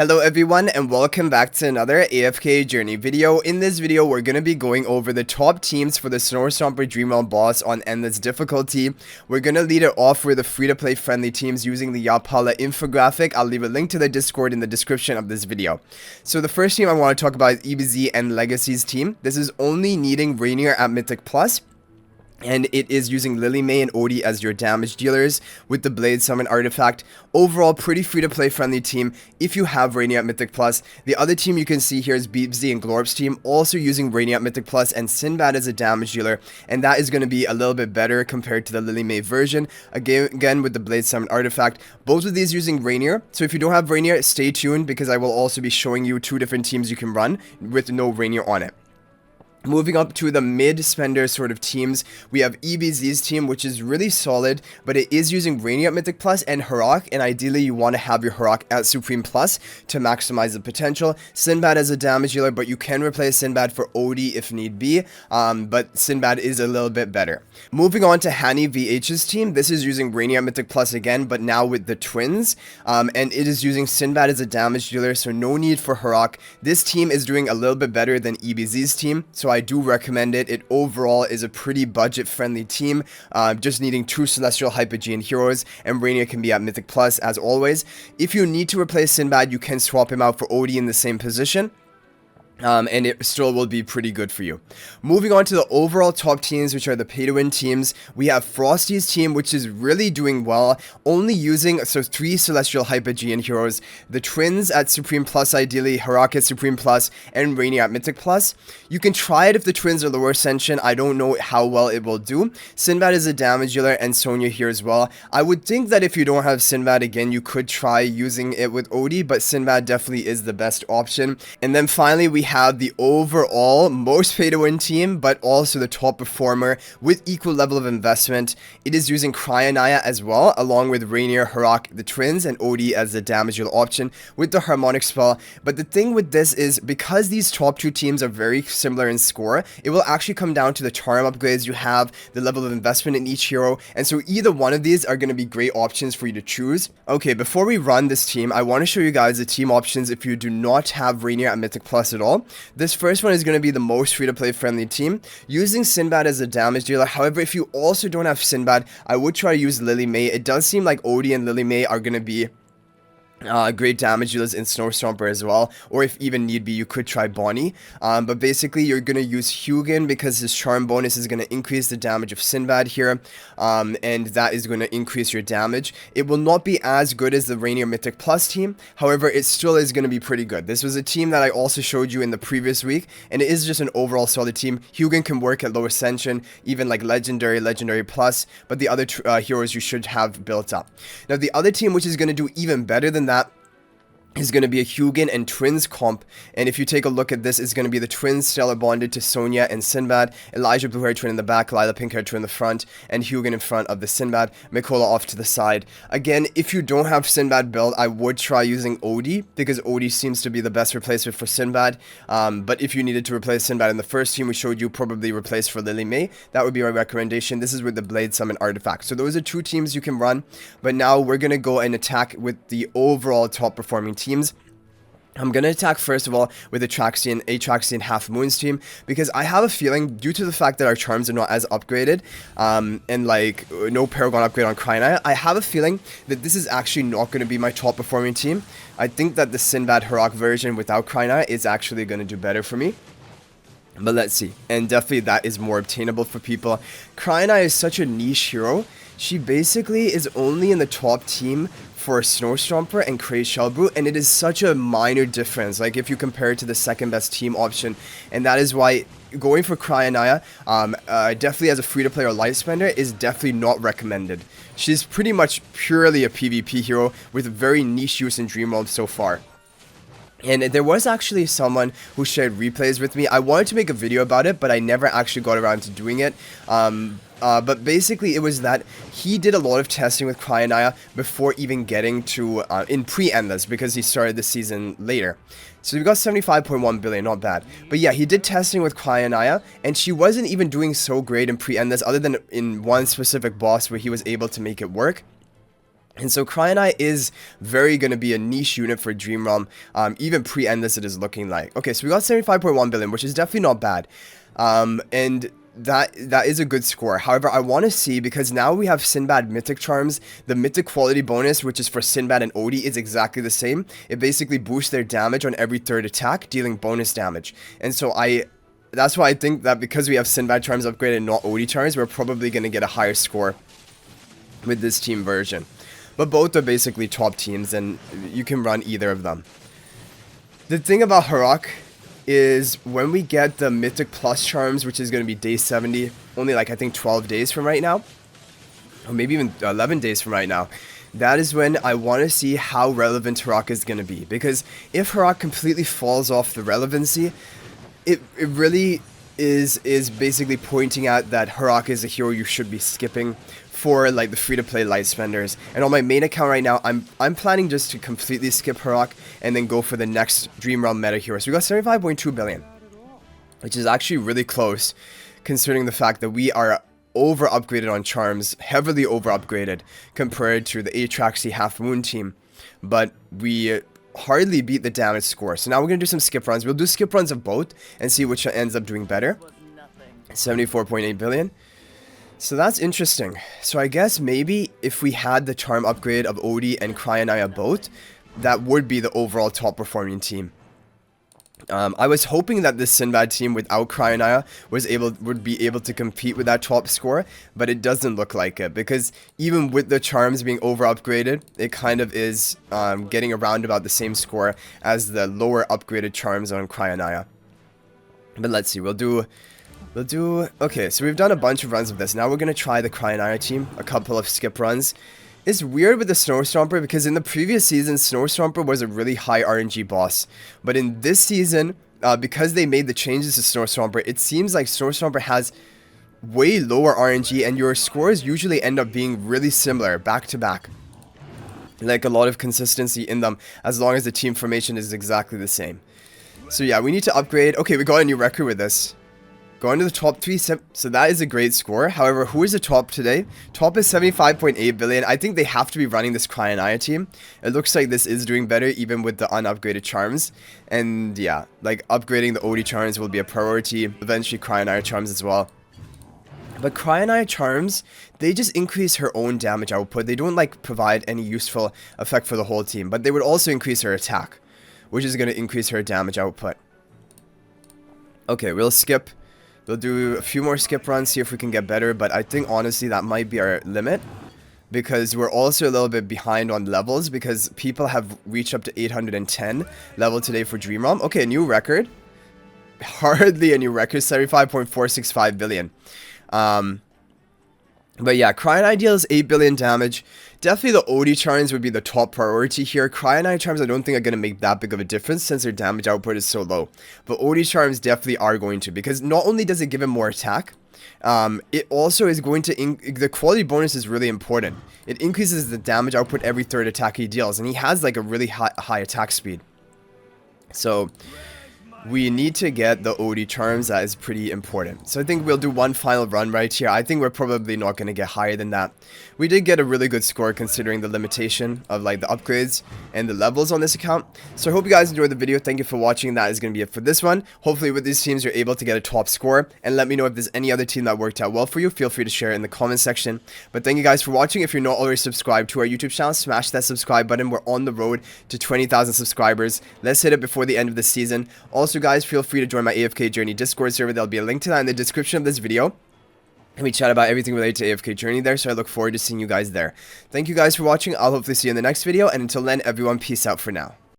Hello everyone and welcome back to another AFK journey video. In this video we're going to be going over the top teams for the Snow Stomper Dreamworld boss on endless difficulty. We're going to lead it off with the free to play friendly teams using the Yapala infographic. I'll leave a link to the Discord in the description of this video. So the first team I want to talk about is EBZ and Legacy's team. This is only needing Reinier at Mythic Plus. And it is using Lily May and Odie as your damage dealers with the Blade Summon artifact. Overall, pretty free-to-play friendly team if you have Reinier at Mythic Plus. The other team you can see here is Beepsy and Glorp's team, also using Reinier at Mythic Plus and Sinbad as a damage dealer. And that is going to be a little bit better compared to the Lily May version. Again with the Blade Summon artifact. Both of these using Reinier. So if you don't have Reinier, stay tuned because I will also be showing you two different teams you can run with no Reinier on it. Moving up to the mid-spender sort of teams, we have EBZ's team, which is really solid, but it is using Reinier at Mythic Plus and Harak, and ideally you want to have your Harak at Supreme Plus to maximize the potential. Sinbad as a damage dealer, but you can replace Sinbad for Odie if need be, but Sinbad is a little bit better. Moving on to Hani VH's team, this is using Reinier at Mythic Plus again, but now with the twins, and it is using Sinbad as a damage dealer, so no need for Harak. This team is doing a little bit better than EBZ's team, so I do recommend it. It overall is a pretty budget friendly team, just needing two Celestial Hypogean heroes, and Reinier can be at Mythic Plus as always. If you need to replace Sinbad, you can swap him out for Odie in the same position. And it still will be pretty good for you. Moving on to the overall top teams, which are the pay-to-win teams, we have Frosty's team, which is really doing well, only using three Celestial Hypogean heroes, the twins at Supreme Plus ideally, Harak at Supreme Plus, and Reinier at Mythic Plus. You can try it if the twins are lower ascension. I don't know how well it will do. Sinbad is a damage dealer and Sonya here as well. I would think that if you don't have Sinbad again, you could try using it with Odie, but Sinbad definitely is the best option. And then finally, we have the overall most pay-to-win team, but also the top performer with equal level of investment. It is using Cryonaia as well, along with Reinier, Harak, the twins, and Odie as the damage deal option with the Harmonic spell. But the thing with this is, because these top two teams are very similar in score, it will actually come down to the charm upgrades you have, the level of investment in each hero, and so either one of these are going to be great options for you to choose. Okay, before we run this team, I want to show you guys the team options if you do not have Reinier at Mythic Plus at all. This first one is going to be the most free-to-play friendly team, using Sinbad as a damage dealer. However, if you also don't have Sinbad, I would try to use Lily May. It does seem like Odie and Lily May are going to be great damage dealers in Snow Stomper as well, or if even need be, you could try Bonnie. But basically, you're going to use Hugin because his charm bonus is going to increase the damage of Sinbad here, and that is going to increase your damage. It will not be as good as the Reinier Mythic Plus team, however, it still is going to be pretty good. This was a team that I also showed you in the previous week, and it is just an overall solid team. Hugin can work at low ascension, even like Legendary Plus, but the other heroes you should have built up. Now, the other team which is going to do even better than that is going to be a Hugin and Twins comp, and if you take a look at this, it's going to be the Twins Stellar bonded to Sonya and Sinbad, Elijah Blue Hair Twin in the back, Lila Pink Hair Twin in the front, and Hugin in front of the Sinbad, Mikola off to the side. Again, if you don't have Sinbad build, I would try using Odie, because Odie seems to be the best replacement for Sinbad, but if you needed to replace Sinbad in the first team we showed you, probably replace for Lily May. That would be my recommendation. This is with the Blade Summon artifact. So those are two teams you can run, but now we're going to go and attack with the overall top performing teams. I'm going to attack first of all with the Atraxian Half Moons team, because I have a feeling, due to the fact that our charms are not as upgraded, and like no Paragon upgrade on Cryonaia, I have a feeling that this is actually not going to be my top performing team. I think that the Sinbad Harak version without Cryonaia is actually going to do better for me. But let's see. And definitely that is more obtainable for people. Cryonaia is such a niche hero. She basically is only in the top team for Snow Stomper and Crazy Shellbrute, and it is such a minor difference, like if you compare it to the second best team option, and that is why going for Cryonaia, definitely as a free-to-play or light spender, is definitely not recommended. She's pretty much purely a PvP hero with very niche use in Dreamworld so far. And there was actually someone who shared replays with me. I wanted to make a video about it, but I never actually got around to doing it. But basically, it was that he did a lot of testing with Cryonaia before even getting to in pre-endless, because he started the season later. So we got 75.1 billion, not bad. But yeah, he did testing with Cryonaia, and she wasn't even doing so great in pre-endless, other than in one specific boss where he was able to make it work. And so Cryonaia is very going to be a niche unit for Dream Realm, even pre-Endless it is looking like. Okay, so we got 75.1 billion, which is definitely not bad. And that is a good score. However, I want to see, because now we have Sinbad Mythic Charms, the Mythic quality bonus, which is for Sinbad and Odie, is exactly the same. It basically boosts their damage on every third attack, dealing bonus damage. And so that's why I think that because we have Sinbad Charms upgraded and not Odie Charms, we're probably going to get a higher score with this team version. But both are basically top teams, and you can run either of them. The thing about Harok is when we get the Mythic Plus Charms, which is going to be day 70, only like I think 12 days from right now, or maybe even 11 days from right now, that is when I want to see how relevant Harok is going to be. Because if Harok completely falls off the relevancy, it really is basically pointing out that Harok is a hero you should be skipping for like the free-to-play light spenders. And on my main account right now, I'm planning just to completely skip Harok and then go for the next Dream Realm meta hero. So we got 75.2 billion, which is actually really close, considering the fact that we are over upgraded on charms, heavily over upgraded compared to the Atraxy Half Moon team. But we hardly beat the damage score. So now we're gonna do some skip runs. We'll do skip runs of both and see which ends up doing better. 74.8 billion. So that's interesting. So I guess maybe if we had the charm upgrade of Odie and Cryonaia both, that would be the overall top performing team. I was hoping that this Sinbad team without Cryonaia would be able to compete with that top score, but it doesn't look like it, because even with the charms being over upgraded, it kind of is getting around about the same score as the lower upgraded charms on Cryonaia. But let's see, we'll do, okay, so we've done a bunch of runs of this. Now we're going to try the Cryonaia team, a couple of skip runs. It's weird with the Snow Stomper, because in the previous season, Snow Stomper was a really high RNG boss. But in this season, because they made the changes to Snow Stomper, it seems like Snow Stomper has way lower RNG, and your scores usually end up being really similar, back to back. Like a lot of consistency in them, as long as the team formation is exactly the same. So yeah, we need to upgrade. Okay, we got a new record with this. Going to the top 3, so that is a great score. However, who is the top today? Top is 75.8 billion. I think they have to be running this Cryonaia team. It looks like this is doing better even with the unupgraded charms. And yeah, like upgrading the Odie charms will be a priority. Eventually Cryonaia charms as well. But Cryonaia charms, they just increase her own damage output. They don't like provide any useful effect for the whole team. But they would also increase her attack, which is going to increase her damage output. Okay, we'll skip. We'll do a few more skip runs, see if we can get better, but I think honestly that might be our limit, because we're also a little bit behind on levels, because people have reached up to 810 level today for Dream Realm. Okay, new record. Hardly a new record, 75.465 billion. But yeah, Cryonaia deals 8 billion damage. Definitely the Odie charms would be the top priority here. Cryonaia charms I don't think are going to make that big of a difference since their damage output is so low. But Odie charms definitely are going to, because not only does it give him more attack, it also is going to, the quality bonus is really important. It increases the damage output every third attack he deals, and he has like a really high attack speed. So we need to get the Odie charms. That is pretty important. So I think we'll do one final run right here. I think we're probably not going to get higher than that. We did get a really good score considering the limitation of like the upgrades and the levels on this account. So I hope you guys enjoyed the video. Thank you for watching. That is going to be it for this one. Hopefully with these teams you're able to get a top score. And let me know if there's any other team that worked out well for you. Feel free to share it in the comment section. But thank you guys for watching. If you're not already subscribed to our YouTube channel, smash that subscribe button. We're on the road to 20,000 subscribers. Let's hit it before the end of the season. Also guys, feel free to join my AFK Journey Discord server. There'll be a link to that in the description of this video. And we chat about everything related to AFK Journey there, so I look forward to seeing you guys there. Thank you guys for watching. I'll hopefully see you in the next video, and until then, everyone, peace out for now.